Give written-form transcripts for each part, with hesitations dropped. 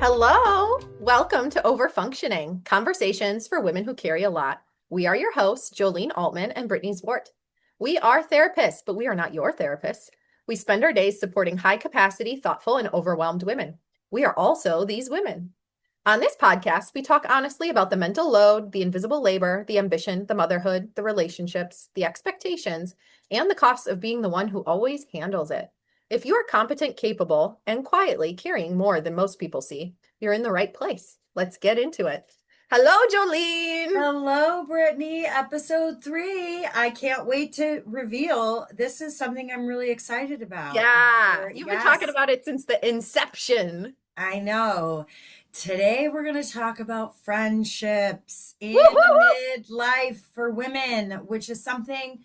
Hello, welcome to Overfunctioning, conversations for women who carry a lot. We are your hosts, Jolene Altman and Brittanie Zwart. We are therapists, but we are not your therapists. We spend our days supporting high capacity, thoughtful, and overwhelmed women. We are also these women. On this podcast, we talk honestly about the mental load, the invisible labor, the ambition, the motherhood, the relationships, the expectations, and the costs of being the one who always handles it. If you are competent, capable, and quietly carrying more than most people see, you're in the right place. Let's get into it. Hello, Jolene. Hello, Brittany. Episode 3. I can't wait to reveal. This is something I'm really excited about. Yeah, you've been talking Yes, about it since the inception. I know. Today we're going to talk about friendships in Woo-hoo! midlife for women, which is something,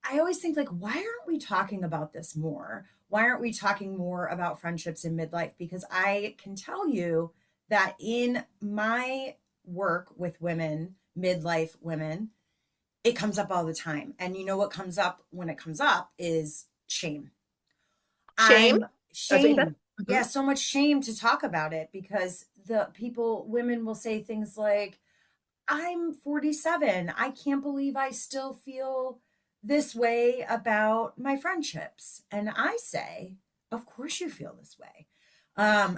I always think like, why aren't we talking about this more? Why aren't we talking more about friendships in midlife? Because I can tell you that in my work with women, midlife women, it comes up all the time. And you know what comes up when it comes up is shame. Shame. I'm That's what you said. shame. Yeah, so much shame to talk about it because women will say things like, I'm 47. I can't believe I still feel this way about my friendships. And I say, of course you feel this way.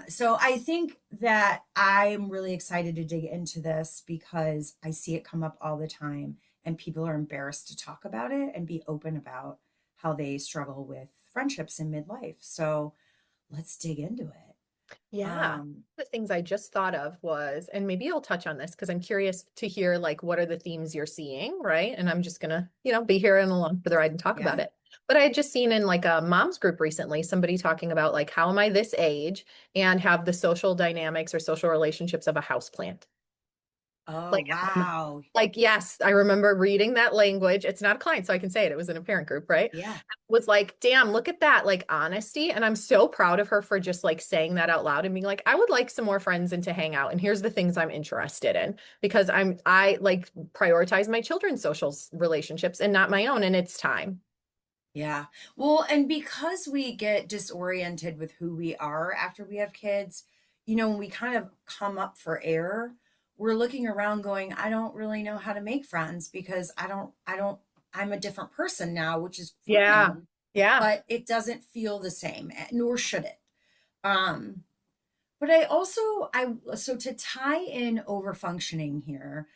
So I think that I'm really excited to dig into this because I see it come up all the time and people are embarrassed to talk about it and be open about how they struggle with friendships in midlife. So let's dig into it. Yeah. Um, The things I just thought of was, and maybe you'll touch on this because I'm curious to hear like what are the themes you're seeing, right? And I'm just gonna, be here and along for the ride and talk about yeah. it. But I had just seen in like a mom's group recently, somebody talking about like how am I this age and have the social dynamics or social relationships of a house plant. Oh, Like, wow. yes, I remember reading that language. It's not a client, so I can say it. It was in a parent group, right? Yeah. Was like, damn, look at that, like honesty. And I'm so proud of her for just like saying that out loud and being like, I would like some more friends and to hang out. And here's the things I'm interested in because I like prioritize my children's social relationships and not my own. And it's time. Yeah. Well, and because we get disoriented with who we are after we have kids, when we kind of come up for air, we're looking around going, I don't really know how to make friends because I'm a different person now, which is Yeah. fine, Yeah. but it doesn't feel the same, nor should it. Um, but I also I so to tie in overfunctioning here,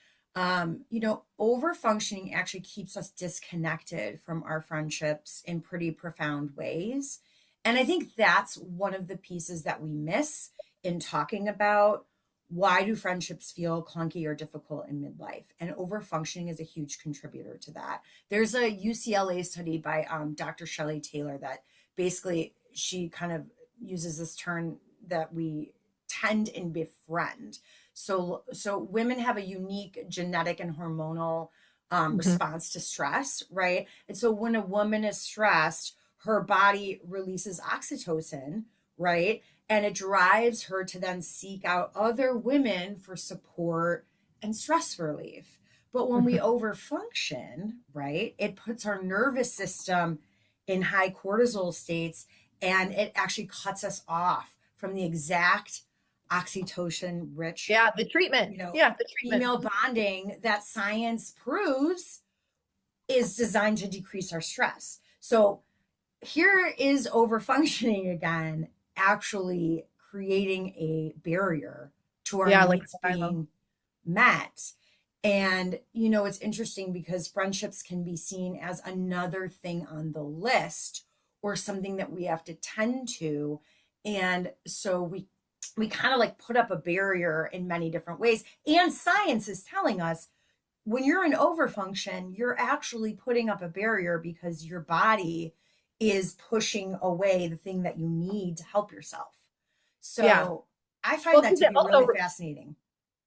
overfunctioning actually keeps us disconnected from our friendships in pretty profound ways. And I think that's one of the pieces that we miss in talking about why do friendships feel clunky or difficult in midlife? And overfunctioning is a huge contributor to that. There's a UCLA study by Dr. Shelley Taylor that basically she kind of uses this term that we tend and befriend. So women have a unique genetic and hormonal Mhm. response to stress, right? And so when a woman is stressed, her body releases oxytocin, right? And it drives her to then seek out other women for support and stress relief. But when we Mhm. overfunction, right, it puts our nervous system in high cortisol states and it actually cuts us off from the exact oxytocin rich, Yeah. The treatment. Yeah. The treatment. female bonding that science proves is designed to decrease our stress. So here is overfunctioning again, actually creating a barrier to our Yeah. Like, needs being met. And, it's interesting because friendships can be seen as another thing on the list or something that we have to tend to. And so we kind of like put up a barrier in many different ways. And science is telling us when you're in overfunction, you're actually putting up a barrier because your body is pushing away the thing that you need to help yourself. yeah. So I Well, find that because to it be really also fascinating.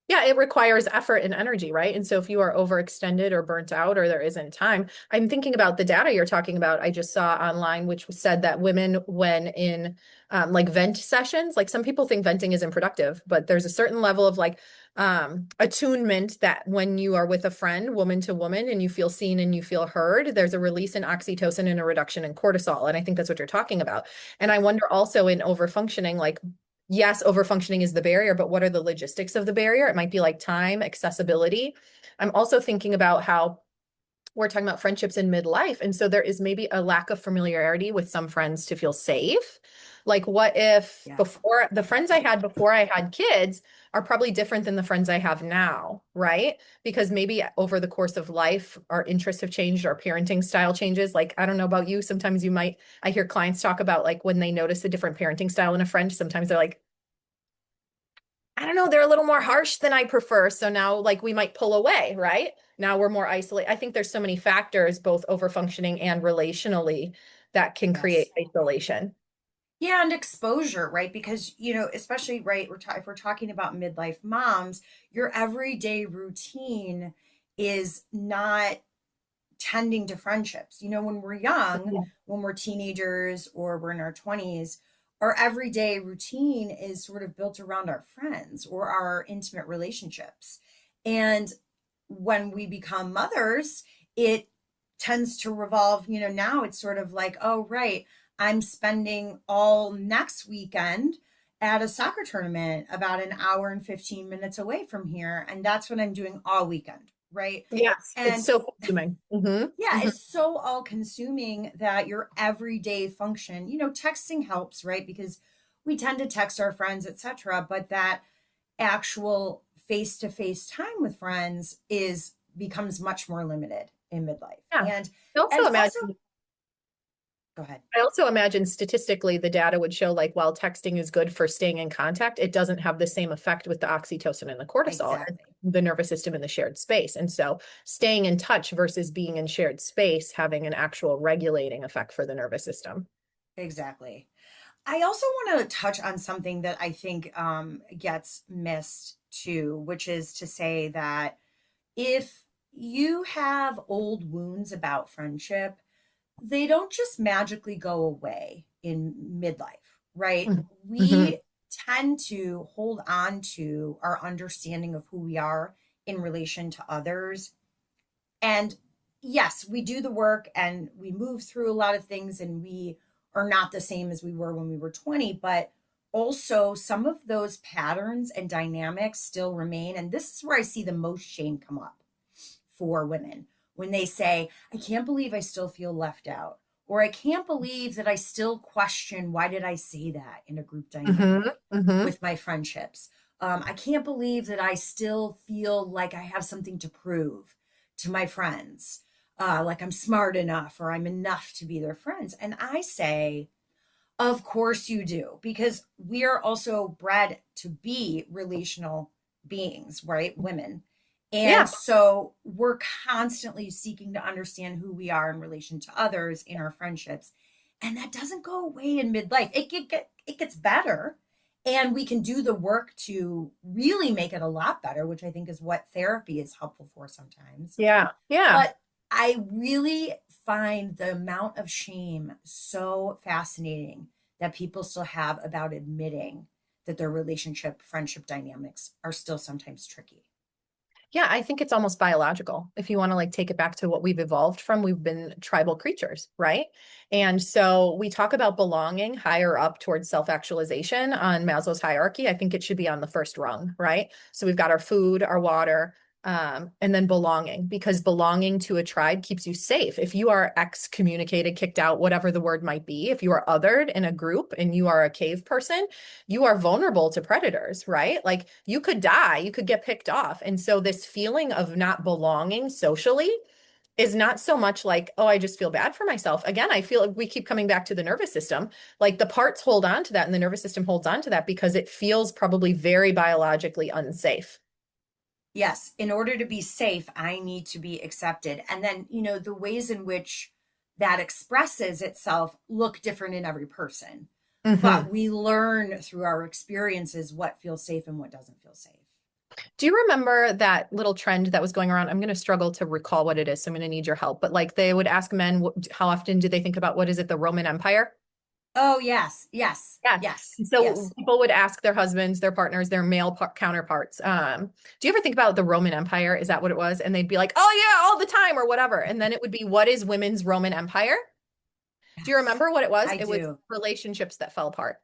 yeah, it requires effort and energy, right? And so if you are overextended or burnt out or there isn't time, I'm thinking about the data you're talking about. I just saw online, which said that women, when in like vent sessions, like some people think venting isn't productive, but there's a certain level of like attunement that when you are with a friend, woman to woman, and you feel seen and you feel heard, there's a release in oxytocin and a reduction in cortisol. And I think that's what you're talking about. And I wonder also in overfunctioning, like yes, overfunctioning is the barrier, but what are the logistics of the barrier? It might be like time, accessibility. I'm also thinking about how we're talking about friendships in midlife. And so there is maybe a lack of familiarity with some friends to feel safe. Like, what if Yeah. before the friends I had before I had kids are probably different than the friends I have now, right? Because maybe over the course of life, our interests have changed, our parenting style changes. Like, I don't know about you. Sometimes I hear clients talk about like when they notice a different parenting style in a friend, sometimes they're like, I don't know, they're a little more harsh than I prefer. So now, like, we might pull away, right? Now we're more isolated. I think there's so many factors, both over functioning and relationally, that can create Yes. isolation. Yeah, and exposure, right? Because, especially, right, if we're talking about midlife moms, your everyday routine is not tending to friendships. When we're young, Yeah. when we're teenagers or we're in our 20s, our everyday routine is sort of built around our friends or our intimate relationships. And when we become mothers, it tends to revolve, now it's sort of like, oh, right, I'm spending all next weekend at a soccer tournament about an hour and 15 minutes away from here. And that's what I'm doing all weekend. Right. Yes, it's And so consuming. yeah, it's so all consuming that your everyday function, texting helps, right? Because we tend to text our friends, etc. But that actual face-to-face time with friends is becomes much more limited in midlife. Yeah. I also And also, imagine go ahead. I also imagine statistically the data would show like while texting is good for staying in contact, it doesn't have the same effect with the oxytocin and the cortisol as Exactly. the nervous system in the shared space. And so staying in touch versus being in shared space having an actual regulating effect for the nervous system. Exactly. I also want to touch on something that I think gets missed too, which is to say that if you have old wounds about friendship, they don't just magically go away in midlife, right? Mm-hmm. We tend to hold on to our understanding of who we are in relation to others. And yes, we do the work and we move through a lot of things and we are not the same as we were when we were 20, but also some of those patterns and dynamics still remain. And this is where I see the most shame come up for women when they say, I can't believe I still feel left out, or I can't believe that I still question why did I say that in a group Mm-hmm. dynamic Mm-hmm. with my friendships. I can't believe that I still feel like I have something to prove to my friends, like I'm smart enough or I'm enough to be their friends. And I say, of course you do, because we are also bred to be relational beings, right? Women. Yeah. And so we're constantly seeking to understand who we are in relation to others in our friendships. And that doesn't go away in midlife. It gets better. And we can do the work to really make it a lot better, which I think is what therapy is helpful for sometimes. Yeah. Yeah. But I really find the amount of shame so fascinating that people still have about admitting that their relationship, friendship dynamics are still sometimes tricky. Yeah, I think it's almost biological. If you want to like take it back to what we've evolved from, we've been tribal creatures, right? And so we talk about belonging higher up towards self-actualization on Maslow's hierarchy. I think it should be on the first rung, right? So we've got our food, our water, and then belonging, because belonging to a tribe keeps you safe. If you are excommunicated, kicked out, whatever the word might be, if you are othered in a group and you are a cave person, you are vulnerable to predators, right? Like you could die, you could get picked off. And so this feeling of not belonging socially is not so much like, oh, I just feel bad for myself. Again, I feel like we keep coming back to the nervous system. Like the parts hold on to that and the nervous system holds on to that because it feels probably very biologically unsafe. Yes, in order to be safe, I need to be accepted. And then, the ways in which that expresses itself look different in every person. But Mhm. we learn through our experiences what feels safe and what doesn't feel safe. Do you remember that little trend that was going around? I'm going to struggle to recall what it is, so I'm going to need your help. But like they would ask men, how often do they think about what is it, the Roman Empire? Oh, yes, yes, Yeah. yes, And so yes. people would ask their husbands, their partners, their male counterparts, do you ever think about the Roman Empire? Is that what it was? And they'd be like, oh, yeah, all the time or whatever. And then it would be, what is women's Roman Empire? Do you Yes, remember what it was? I It was do. relationships that fell apart.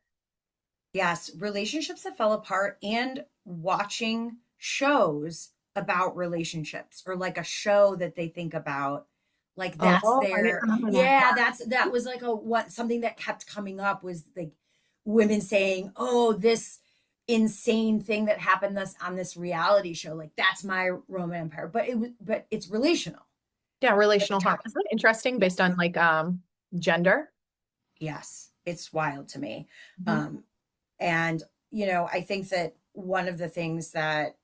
Yes, relationships that fell apart and watching shows about relationships or like a show that they think about like that's Oh, I didn't their remember that. yeah, that was like a what something that kept coming up was like women saying, "Oh, this insane thing that happened this on this reality show, like that's my Roman Empire." But it's relational. Yeah, It's relational harm. talk. Isn't it interesting based Yes. on like gender? Yes, it's wild to me. Mhm. Um, and, you know, I think that one of the things that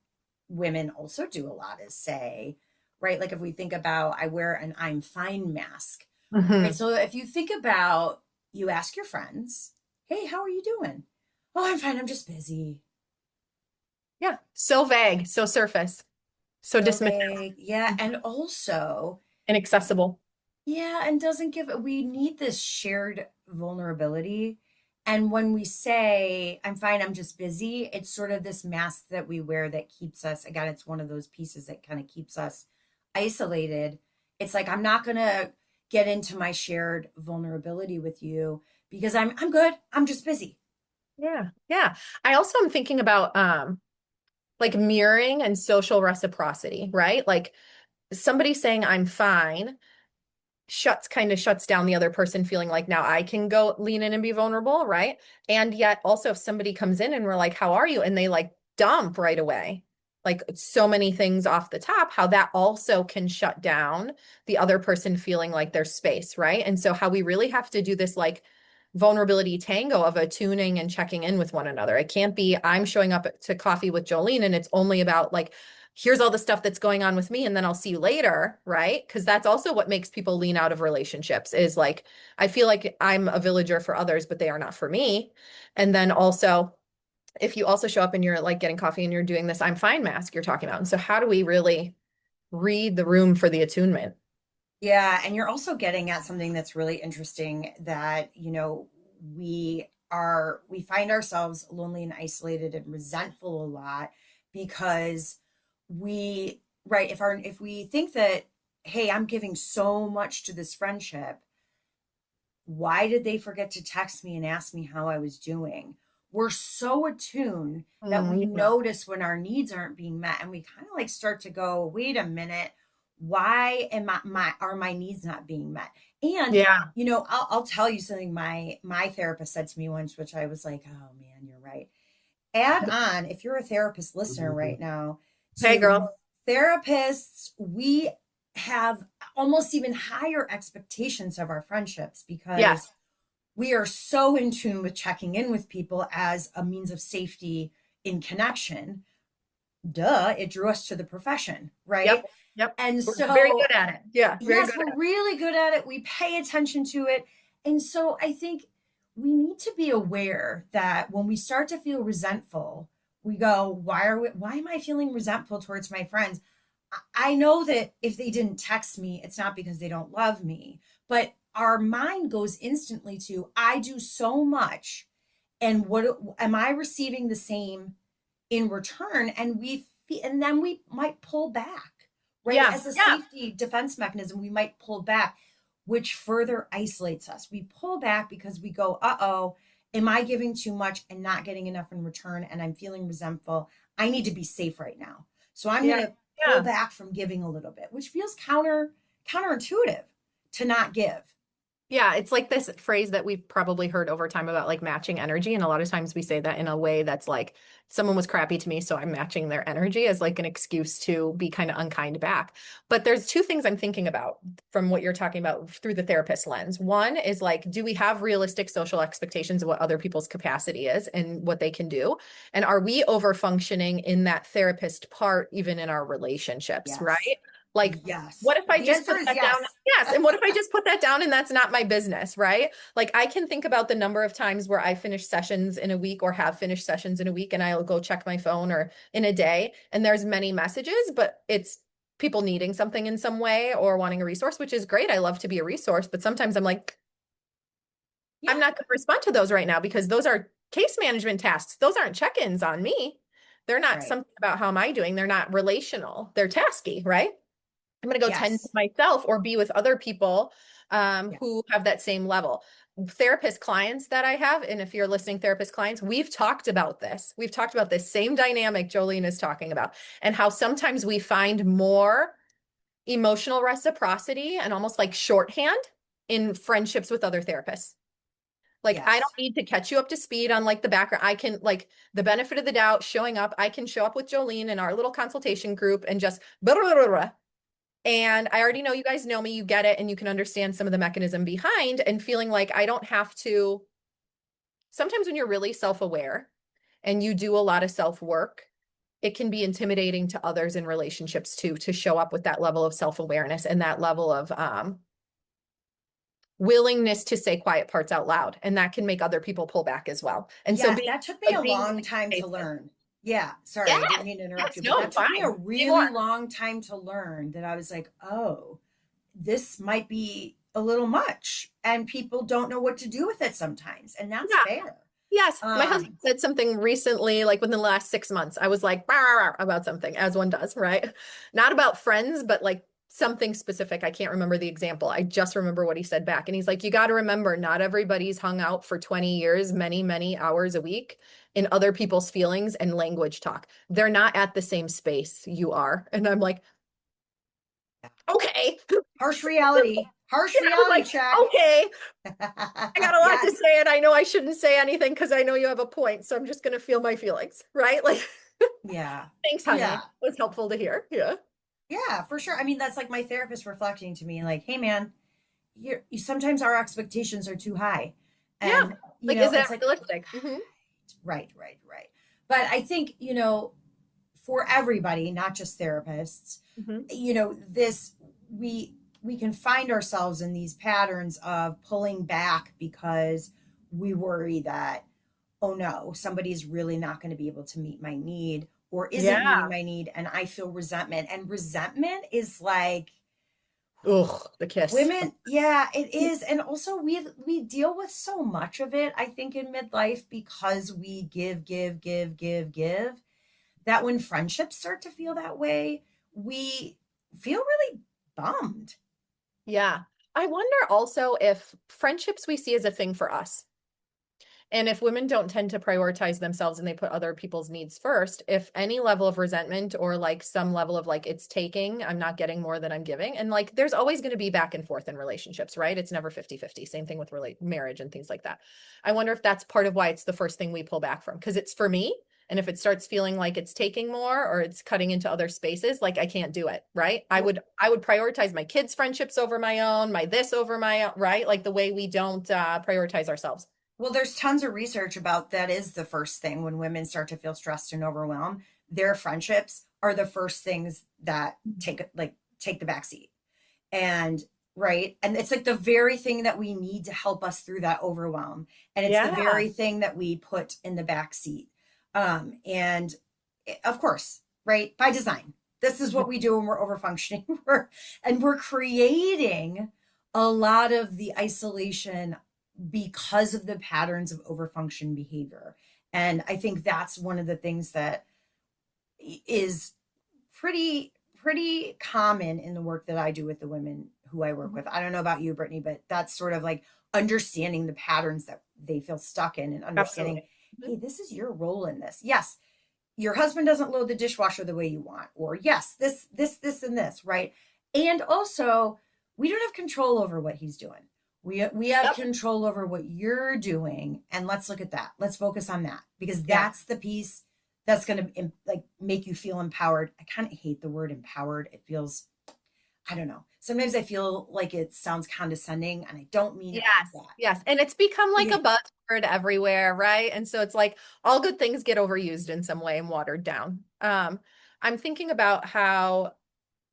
women also do a lot is say, right? Like if we think about, I wear an I'm fine mask, right? Mhm. So if you think about, you ask your friends, hey, how are you doing? Oh, I'm fine. I'm just busy. Yeah, so vague, so surface, so So dismissive, vague. Yeah. And also, inaccessible. yeah, and doesn't give, we need this shared vulnerability. And when we say, I'm fine, I'm just busy, it's sort of this mask that we wear that keeps us, again, it's one of those pieces that kind of keeps us isolated. It's like, I'm not going to get into my shared vulnerability with you because I'm good. I'm just busy. Yeah, yeah. I also am thinking about like mirroring and social reciprocity, right? Like somebody saying I'm fine shuts down the other person feeling like now I can go lean in and be vulnerable, right? And yet also if somebody comes in and we're like, how are you? And they like dump right away, like so many things off the top, how that also can shut down the other person feeling like there's space, right? And so how we really have to do this like vulnerability tango of attuning and checking in with one another. It can't be I'm showing up to coffee with Jolene and it's only about like here's all the stuff that's going on with me and then I'll see you later, right? Because that's also what makes people lean out of relationships is like I feel like I'm a villager for others but they are not for me. And then also if you also show up and you're like getting coffee and you're doing this I'm fine mask you're talking about. And so how do we really read the room for the attunement? Yeah, and you're also getting at something that's really interesting that, you know, we find ourselves lonely and isolated and resentful a lot because we right, if we think that, hey, I'm giving so much to this friendship, why did they forget to text me and ask me how I was doing? We're so attuned that we Yeah. notice when our needs aren't being met and we kind of like start to go, wait a minute, why am my are my needs not being met? And Yeah. you know, I'll tell you something my therapist said to me once, which I was like, oh man, you're right. Add on, if you're a therapist listener right now, Hey to girl. therapists, we have almost even higher expectations of our friendships because Yes. we are so in tune with checking in with people as a means of safety in connection. Duh, it drew us to the profession, Yep. right? Yep. And We're very so, good at it. Yeah, very yes, good we're at really good at it. We pay attention to it. And so, I think we need to be aware that when we start to feel resentful, we go, why am I feeling resentful towards my friends? I know that if they didn't text me, it's not because they don't love me, but our mind goes instantly to, I do so much. And what am I receiving the same in return? And then we might pull back, right? Yeah. As a Yeah. safety defense mechanism, we might pull back, which further isolates us. We pull back because we go, uh-oh, am I giving too much and not getting enough in return? And I'm feeling resentful. I need to be safe right now. So I'm Yeah. going to pull Yeah. back from giving a little bit, which feels counterintuitive to not give. Yeah, it's like this phrase that we've probably heard over time about like matching energy. And a lot of times we say that in a way that's like, someone was crappy to me, so I'm matching their energy as like an excuse to be kind of unkind back. But there's two things I'm thinking about from what you're talking about through the therapist lens. One is like, do we have realistic social expectations of what other people's capacity is and what they can do? And are we over functioning in that therapist part, even in our relationships, Yes. right? Like, Yes. what if I The just answer put is that down? yes. Yes. And what if I just put that down and that's not my business, right? Like I can think about the number of times where I finish sessions in a week or have finished sessions in a week and I'll go check my phone or in a day and there's many messages, but it's people needing something in some way or wanting a resource, which is great. I love to be a resource, but sometimes I'm like, I'm Yeah. not going to respond to those right now because those are case management tasks. Those aren't check-ins on me. They're not Right. something about how am I doing? They're not relational. They're tasky, right? I'm going to go tend to Yes. myself or be with other people Yeah. who have that same level. Therapist clients that I have, and if you're listening, therapist clients, we've talked about this. We've talked about this same dynamic Jolene is talking about, and how sometimes we find more emotional reciprocity and almost like shorthand in friendships with other therapists. Like, I don't Yes. need to catch you up to speed on like the background. I can like the benefit of the doubt showing up. I can show up with Jolene in our little consultation group and just blah, blah, blah, blah. And I already know you guys know me, you get it, and you can understand some of the mechanism behind and feeling like I don't have to. Sometimes when you're really self-aware and you do a lot of self-work, it can be intimidating to others in relationships too, to show up with that level of self-awareness and that level of willingness to say quiet parts out loud. And that can make other people pull back as well. And so Yeah, being that took me like a being long time to learn. Yeah, sorry, I didn't yes, mean to interrupt yes, you, but no, that took me a fine. Say more. really long time to learn that I was like, oh, this might be a little much. And people don't know what to do with it sometimes. And that's Yeah. fair. Yes, my Um, husband said something recently, like within the last 6 months. I was like, "Rah, rah, rah," about something, as one does, right? Not about friends, but like something specific. I can't remember the example. I just remember what he said back. And he's like, you got to remember, not everybody's hung out for 20 years, many, many hours a week in other people's feelings and language talk. They're not at the same space you are. And I'm like, okay. harsh I was reality like, check. okay. I got a lot to Yes. say, and I know I shouldn't say anything because I know you have a point. So I'm just going to feel my feelings, right? Like, Yeah. thanks, honey. Yeah. It was helpful to hear. Yeah. Yeah, for sure. I mean, that's like my therapist reflecting to me, like, hey, man, sometimes our expectations are too high. Yeah. And, Like, is it's that like, realistic? Hmm. right, right, right. But I think, for everybody, not just therapists, Hmm. this we we can find ourselves in these patterns of pulling back because we worry that, oh no, somebody's really not going to be able to meet my need or isn't meeting Yeah. my need, and I feel resentment. And resentment is like, Ugh, the kiss. women, yeah, it is. And also we deal with so much of it, I think, in midlife because we give, that when friendships start to feel that way, we feel really bummed. Yeah. I wonder also if friendships we see as a thing for us. And if women don't tend to prioritize themselves and they put other people's needs first, if any level of resentment or like some level of like it's taking, I'm not getting more than I'm giving. And like there's always going to be back and forth in relationships, right? It's never 50-50. Same thing with marriage and things like that. I wonder if that's part of why it's the first thing we pull back from because it's for me. And if it starts feeling like it's taking more or it's cutting into other spaces, like I can't do it, right? I Well, would I would prioritize my kids' friendships over my own, my this over my own, right? Like the way we don't prioritize ourselves. well, there's tons of research about that is the first thing when women start to feel stressed and overwhelmed. Their friendships are the first things that take the back seat. And right. And it's like the very thing that we need to help us through that overwhelm. And it's the Yeah. very thing that we put in the back seat. And of course, right, by design. This is what we do when we're overfunctioning. We're creating a lot of the isolation because of the patterns of overfunction behavior. And I think that's one of the things that is pretty common in the work that I do with the women who I work Mhm. with. I don't know about you, Brittany, but that's sort of like understanding the patterns that they feel stuck in and understanding, Absolutely. hey, this is your role in this. Yes, your husband doesn't load the dishwasher the way you want, or yes, this, and this, right? And also, we don't have control over what he's doing. We have Yep. control over what you're doing, and let's look at that. Let's focus on that because Yeah. that's the piece that's going to like make you feel empowered. I kind of hate the word empowered. It feels, I don't know. Sometimes I feel like it sounds condescending, and I don't mean it like Yes. that. Yes. And it's become like a Yeah. buzzword everywhere, right? And so it's like all good things get overused in some way and watered down. I'm thinking about how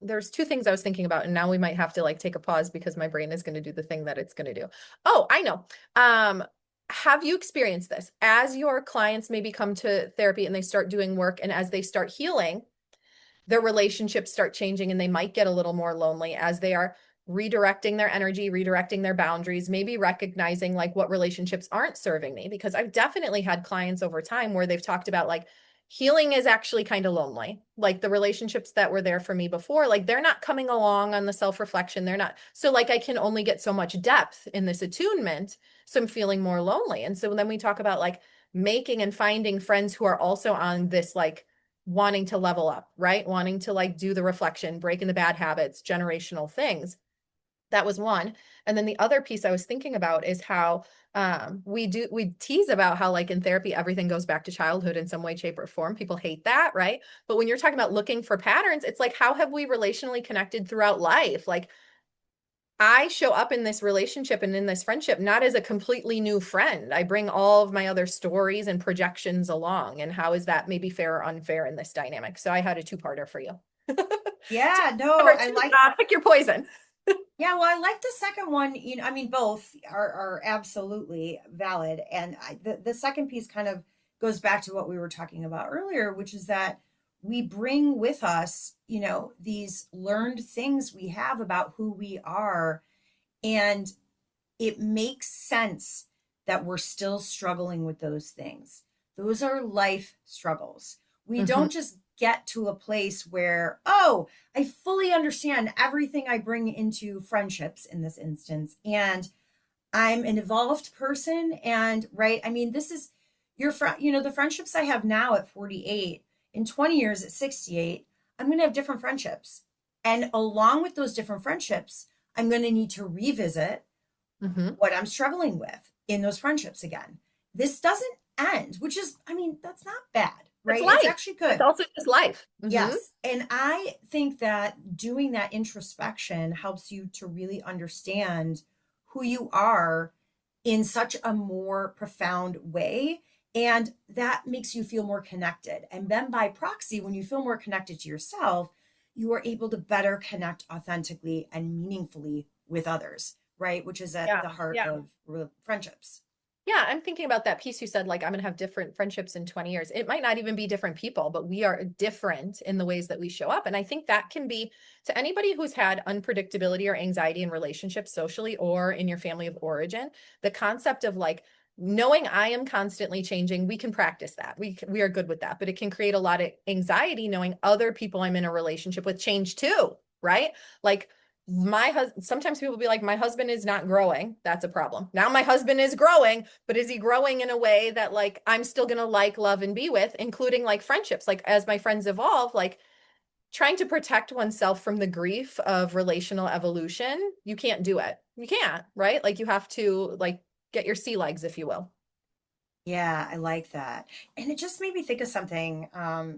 there's two things I was thinking about, and now we might have to like take a pause because my brain is going to do the thing that it's going to do. Oh, I know. Um, have you experienced this as your clients maybe come to therapy and they start doing work and as they start healing? Their relationships start changing and they might get a little more lonely as they are redirecting their energy, redirecting their boundaries, maybe recognizing like what relationships aren't serving me. Because I've definitely had clients over time where they've talked about like healing is actually kind of lonely. Like the relationships that were there for me before, like they're not coming along on the self-reflection. They're not. So like I can only get so much depth in this attunement. So I'm feeling more lonely. And so then we talk about like making and finding friends who are also on this like wanting to level up, right? Wanting to like do the reflection, breaking the bad habits, generational things. That was one. And then the other piece I was thinking about is how we tease about how like in therapy everything goes back to childhood in some way, shape, or form. People hate that, right? But when you're talking about looking for patterns, it's like how have we relationally connected throughout life? Like I show up in this relationship and in this friendship not as a completely new friend. I bring all of my other stories and projections along. And how is that maybe fair or unfair in this dynamic? So I had a two-parter for you. Yeah, no, Number I two, like, pick your poison. yeah, well, I like the second one. I mean, both are absolutely valid. And the second piece kind of goes back to what we were talking about earlier, which is that we bring with us, these learned things we have about who we are. And it makes sense that we're still struggling with those things. Those are life struggles. We Mhm. don't just get to a place where, oh, I fully understand everything I bring into friendships in this instance. And I'm an evolved person. And right, I mean, this is your friend, the friendships I have now at 48, in 20 years at 68, I'm going to have different friendships. And along with those different friendships, I'm going to need to revisit Mhm. what I'm struggling with in those friendships again. This doesn't end, which is, I mean, that's not bad, It's right? It's life. actually It's good. also just life. Yes. And I think that doing that introspection helps you to really understand who you are in such a more profound way. And that makes you feel more connected. And then by proxy, when you feel more connected to yourself, you are able to better connect authentically and meaningfully with others, right? Which is at Yeah. the heart Yeah. of friendships. Yeah. I'm thinking about that piece you said, like, I'm going to have different friendships in 20 years. It might not even be different people, but we are different in the ways that we show up. And I think that can be to anybody who's had unpredictability or anxiety in relationships socially or in your family of origin, the concept of like, knowing I am constantly changing, we can practice that. We are good with that, but it can create a lot of anxiety knowing other people I'm in a relationship with change too, right? Like my husband, sometimes people be like, my husband is not growing. That's a problem. Now my husband is growing, but is he growing in a way that like I'm still gonna like, love, and be with, including like friendships? Like as my friends evolve, like trying to protect oneself from the grief of relational evolution, you can't do it. You can't, right? Like you have to like get your sea legs, if you will. Yeah, I like that. And it just made me think of something.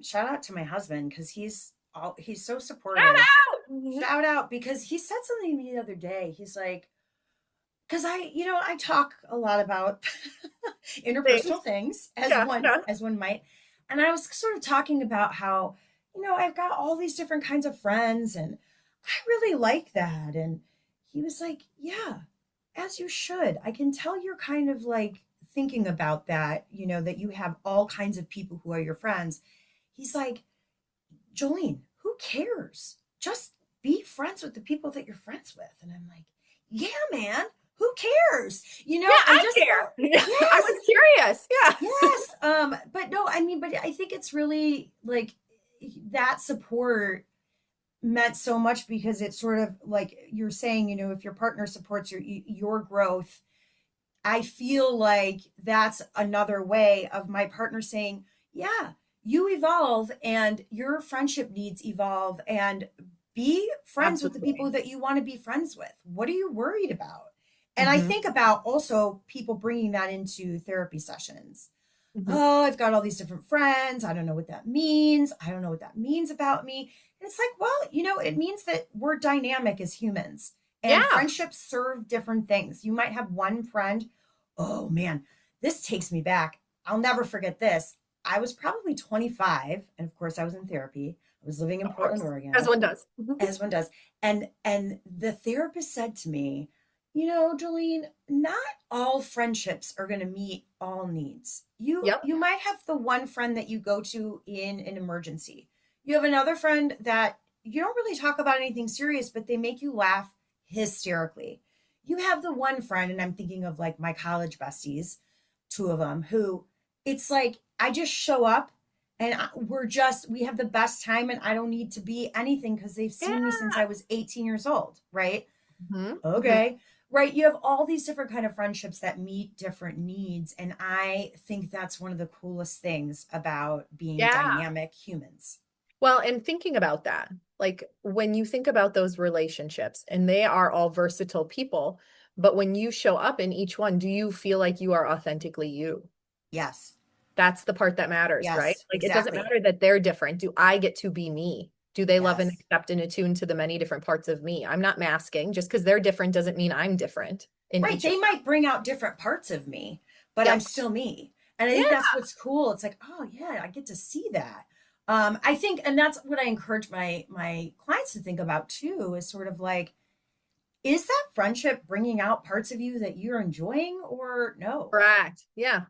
Shout out to my husband because he's so Shout supportive. out. Mhm. Shout out because he said something to me the other day. He's like, because I talk a lot about Things. interpersonal things Yeah, yeah. as one might. And I was sort of talking about how, I've got all these different kinds of friends and I really like that. And he was like, yeah, as you should. I can tell you're kind of like thinking about that, that you have all kinds of people who are your friends. He's like, Jolene, who cares? Just be friends with the people that you're friends with. And I'm like, yeah, man, who cares? Yeah, I I just care. felt, I yes, was curious. Yeah. yes. But no, I mean, but I think it's really like that support meant so much because it's sort of like you're saying, if your partner supports your growth, I feel like that's another way of my partner saying, yeah, you evolve and your friendship needs evolve and be friends with the people Absolutely. that you want to be friends with. What are you worried about? And I Hmm. think about also people bringing that into therapy sessions. Hmm. Oh, I've got all these different friends. I don't know what that means. I don't know what that means about me. And it's like, well, it means that we're dynamic as humans and Yeah. friendships serve different things. You might have one friend. Oh man, this takes me back. I'll never forget this. I was probably 25, and of course I was in therapy. I was living in Of Portland, course, as Oregon, one does. Mhm. as one does. And the therapist said to me, Jolene, not all friendships are going to meet all needs. You Yep. you might have the one friend that you go to in an emergency. You have another friend that you don't really talk about anything serious, but they make you laugh hysterically. You have the one friend, and I'm thinking of like my college besties, two of them, who it's like I just show up And we have the best time, and I don't need to be anything because they've Yeah. seen me since I was 18 years old, right? Hmm. Hmm. Okay. Right. You have all these different kind of friendships that meet different needs. And I think that's one of the coolest things about being Yeah. dynamic humans. Well, and thinking about that, like when you think about those relationships and they are all versatile people, but when you show up in each one, do you feel like you are authentically you? Yes. That's the part that matters, right? Yes, Like it doesn't exactly. matter that they're different. Do I get to be me? Do they love and Yes. accept and attune to the many different parts of me? I'm not masking. Just because they're different doesn't mean I'm different in Right. each of They might bring out different parts of me, but them. I'm Yep. still me. And I Yeah. think that's what's cool. It's like, oh yeah, I get to see that. I think, and that's what I encourage my clients to think about too, is sort of like, is that friendship bringing out parts of you that you're enjoying or no? Correct. Yeah.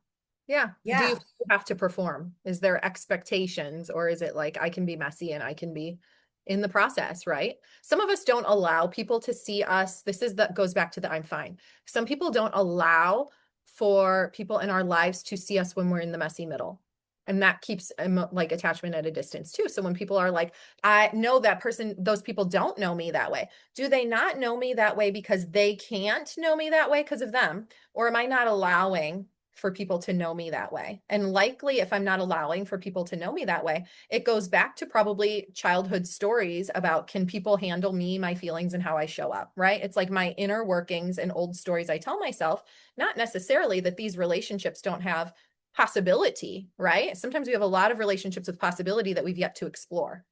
Yeah. Do you Yeah. feel you have to perform? Is there expectations or is it like I can be messy and I can be in the process, right? Some of us don't allow people to see us. This is that goes back to the I'm fine. Some people don't allow for people in our lives to see us when we're in the messy middle. And that keeps like attachment at a distance too. So when people are like, I know that person, those people don't know me that way. Do they not know me that way because they can't know me that way because of them? Or am I not allowing for people to know me that way? And likely, if I'm not allowing for people to know me that way, it goes back to probably childhood stories about can people handle me, my feelings, and how I show up, right? It's like my inner workings and old stories I tell myself, not necessarily that these relationships don't have possibility, right? Sometimes we have a lot of relationships with possibility that we've yet to explore.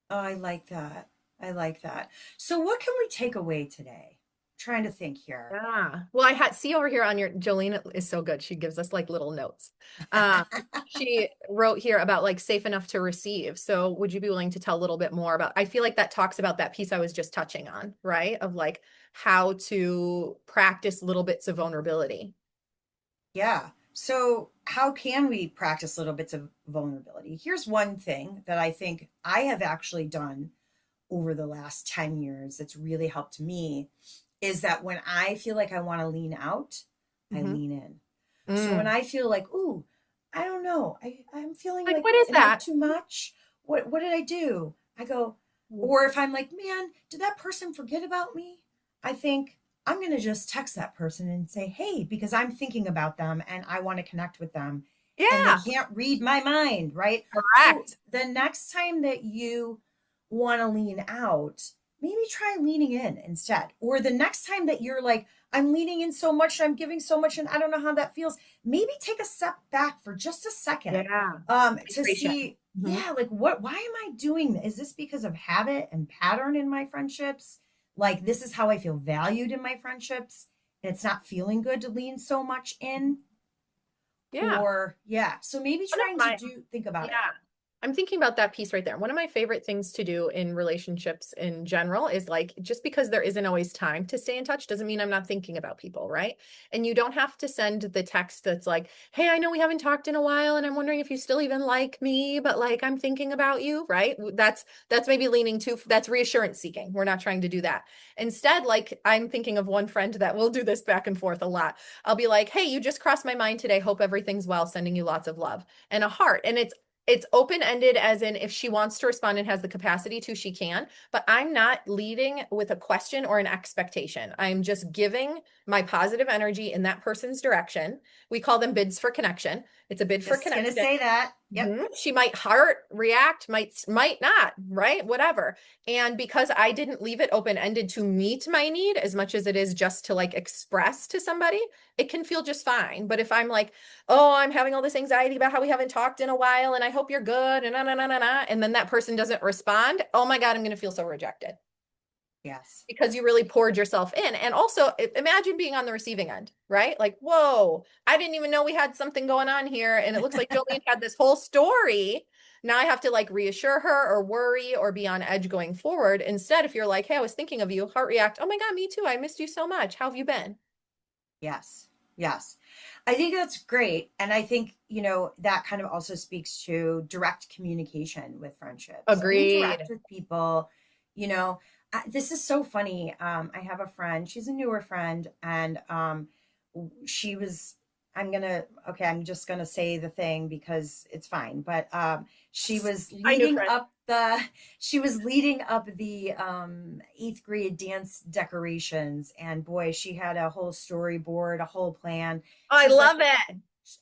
Oh, I like that. I like that. So what can we take away today? Trying to think here. Yeah. Well, I had see over here on your Jolene is so good. She gives us like little notes. Um, she wrote here about like safe enough to receive. So would you be willing to tell a little bit more about, I feel like that talks about that piece I was just touching on, right? Of like how to practice little bits of vulnerability. Yeah. So how can we practice little bits of vulnerability? Here's one thing that I think I have actually done over the last 10 years that's really helped me is that when I feel like I want to lean out, I Hmm. lean in. So when Mm. I feel like, ooh, I don't know, I'm feeling Like, like, what is am I that? too much? What did I do? I go, or if I'm like, man, did that person forget about me? I think I'm going to just text that person and say, hey, because I'm thinking about them and I want to connect with them. And they Yeah, can't read my mind, right? So correct. the next time that you want to lean out, maybe try leaning in instead. Or the next time that you're like, I'm leaning in so much, I'm giving so much, and I don't know how that feels, maybe take a step back for just a second Yeah. to Hydration. see, Mhm. yeah, like why am I doing this? Is this because of habit and pattern in my friendships? Like this is how I feel valued in my friendships, and it's not feeling good to lean so much in. Yeah. Or yeah, so maybe One of trying to my, do think about it. yeah. I'm thinking about that piece right there. One of my favorite things to do in relationships in general is like just because there isn't always time to stay in touch doesn't mean I'm not thinking about people, right? And you don't have to send the text that's like, "Hey, I know we haven't talked in a while and I'm wondering if you still even like me, but like I'm thinking about you," right? That's maybe leaning too that's reassurance seeking. We're not trying to do that. Instead, like I'm thinking of one friend that will do this back and forth a lot. I'll be like, "Hey, you just crossed my mind today. Hope everything's well. Sending you lots of love." And a heart. And it's open-ended as in if she wants to respond and has the capacity to, she can, but I'm not leading with a question or an expectation. I'm just giving my positive energy in that person's direction. We call them bids for connection. It's a bid for Just gonna connection. say that. Yep. She might heart react, might not, right? Whatever. And because I didn't leave it open-ended to meet my need as much as it is just to like express to somebody, it can feel just fine. But if I'm like, oh, I'm having all this anxiety about how we haven't talked in a while and I hope you're good and and then that person doesn't respond, oh my God, I'm going to feel so rejected Yes. because you really poured yourself in. And also imagine being on the receiving end, right? Like, whoa, I didn't even know we had something going on here. And it looks like Jolene had this whole story. Now I have to like reassure her or worry or be on edge going forward. Instead, if you're like, hey, I was thinking of you, heart react, oh my God, me too. I missed you so much. How have you been? Yes. Yes. I think that's great. And I think, that kind of also speaks to direct communication with friendships, being direct Agreed. with people. You know, this is so funny. I have a friend, she's a newer friend, and she was I'm just gonna say the thing because it's fine. But she was I knew leading Fred. up the she was leading up the eighth grade dance decorations, and boy, she had a whole storyboard, a whole plan. Oh, I She's like, love it.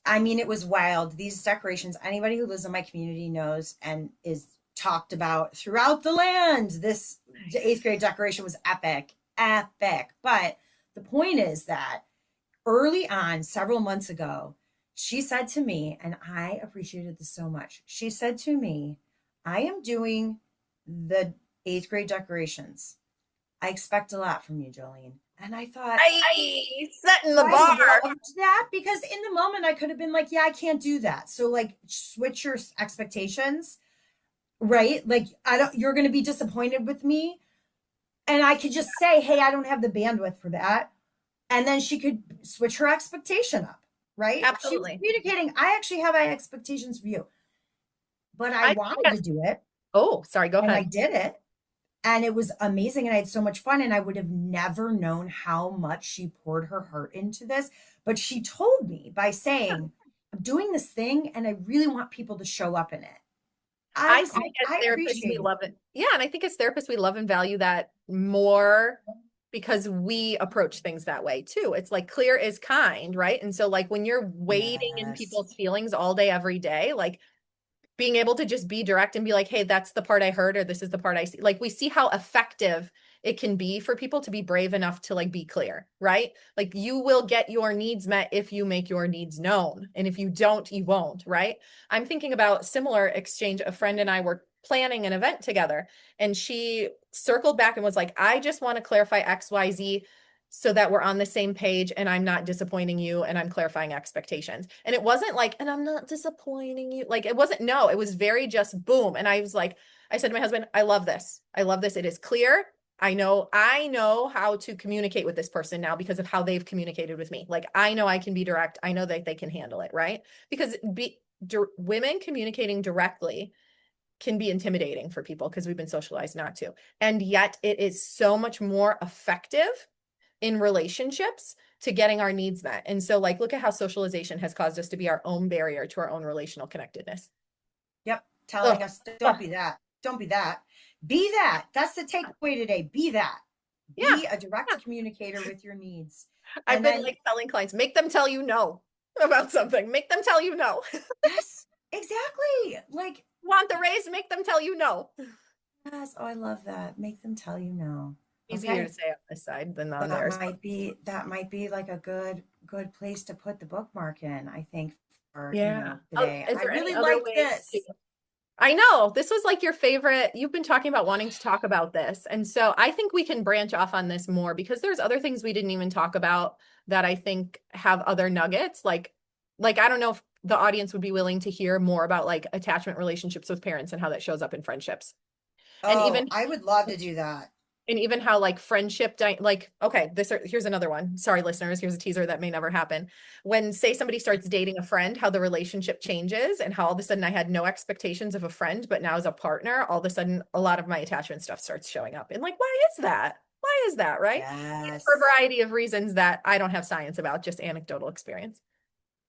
I mean, it was wild. These decorations, anybody who lives in my community knows and is talked about throughout the land. This eighth grade decoration was epic, epic. But the point is that early on, several months ago, she said to me, and I appreciated this so much. She said to me, I am doing the eighth grade decorations. I expect a lot from you, Jolene. And I thought, I setting the I bar. loved that because in the moment I could have been like, yeah, I can't do that. So like switch your expectations, right? Like I don't you're going to be disappointed with me and I could just say, "Hey, I don't have the bandwidth for that." And then she could switch her expectation up, right? She was Absolutely. communicating, I actually have high expectations for you, but I I wanted to yes. do it Oh, sorry, go and I ahead. did it. And it was amazing and I had so much fun and I would have never known how much she poured her heart into this, but she told me by saying, I'm doing this thing and I really want people to show up in it. I I was think like, as I therapists, we appreciate it. love it. Yeah, and I think as therapists, we love and value that more because we approach things that way too. It's like clear is kind, right? And so like when you're wading in Yes. people's feelings all day, every day, like being able to just be direct and be like, hey, that's the part I heard, or this is the part I see. Like we see how effective it can be for people to be brave enough to like be clear, right? Like you will get your needs met if you make your needs known. And if you don't, you won't, right? I'm thinking about similar exchange. A friend and I were planning an event together and she circled back and was like, I just want to clarify XYZ so that we're on the same page and I'm not disappointing you and I'm clarifying expectations. And it wasn't like, and I'm not disappointing you. Like it wasn't, no, it was very just boom. And I was like, I said to my husband, I love this. I love this. It is clear. I know how to communicate with this person now because of how they've communicated with me. Like I know I can be direct. I know that they can handle it, right? Because women communicating directly can be intimidating for people because we've been socialized not to. And yet it is so much more effective in relationships to getting our needs met. And so, like, look at how socialization has caused us to be our own barrier to our own relational connectedness. Yep. Telling Ugh. us, don't Ugh. be that. Don't be that. Be that. That's the takeaway today. Be that. Yeah. Be a direct Yeah. communicator with your needs. I've And been then, like telling clients, make them tell you no about something. Make them tell you no. yes, exactly. Like, Want the raise? Make them tell you no. yes. Oh, I love that. Make them tell you no. Easier to Okay. say on this side than on That theirs. might be like a good place to put the bookmark in, I think, for, Yeah. Oh, today. is I there any really other liked ways to? this. I know this was like your favorite. You've been talking about wanting to talk about this. And so I think we can branch off on this more because there's other things we didn't even talk about that I think have other nuggets. Like I don't know if the audience would be willing to hear more about like attachment relationships with parents and how that shows up in friendships. And Oh, even I would love to do that. and even how like like okay, here's another one. Sorry listeners, here's a teaser that may never happen. When say somebody starts dating a friend, how the relationship changes and how all of a sudden I had no expectations of a friend, but now as a partner, all of a sudden a lot of my attachment stuff starts showing up. And like why is that? Why is that, right? It's for a Yes. variety of reasons that I don't have science about, just anecdotal experience.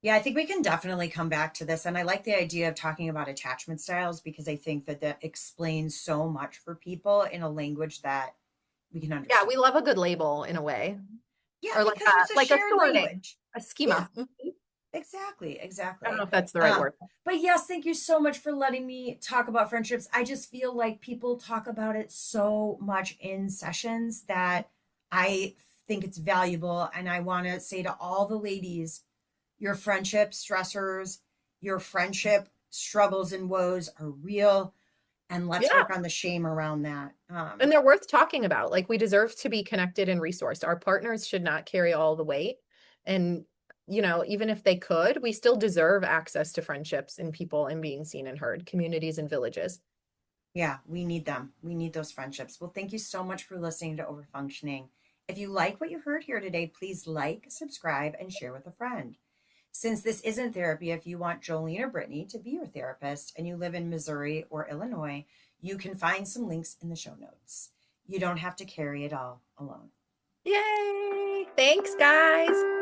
Yeah, I think we can definitely come back to this. And I like the idea of talking about attachment styles because I think that that explains so much for people in a language that we can Yeah, we understand. love a good label in a way. Yeah, Or because it's a like a shared sorting, language. a Yeah, schema. exactly, I don't know exactly. if that's the right word. But yes, thank you so much for letting me talk about friendships. I just feel like people talk about it so much in sessions that I think it's valuable. And I want to say to all the ladies, your friendship stressors, your friendship struggles and woes are real. And let's Yeah. work on the shame around that. And they're worth talking about. Like we deserve to be connected and resourced. Our partners should not carry all the weight. And, even if they could, we still deserve access to friendships and people and being seen and heard, communities and villages. Yeah, we need them. We need those friendships. Well, thank you so much for listening to Overfunctioning. If you like what you heard here today, please like, subscribe, and share with a friend. Since this isn't therapy, if you want Jolene or Brittany to be your therapist and you live in Missouri or Illinois, you can find some links in the show notes. You don't have to carry it all alone. Yay! Thanks, guys.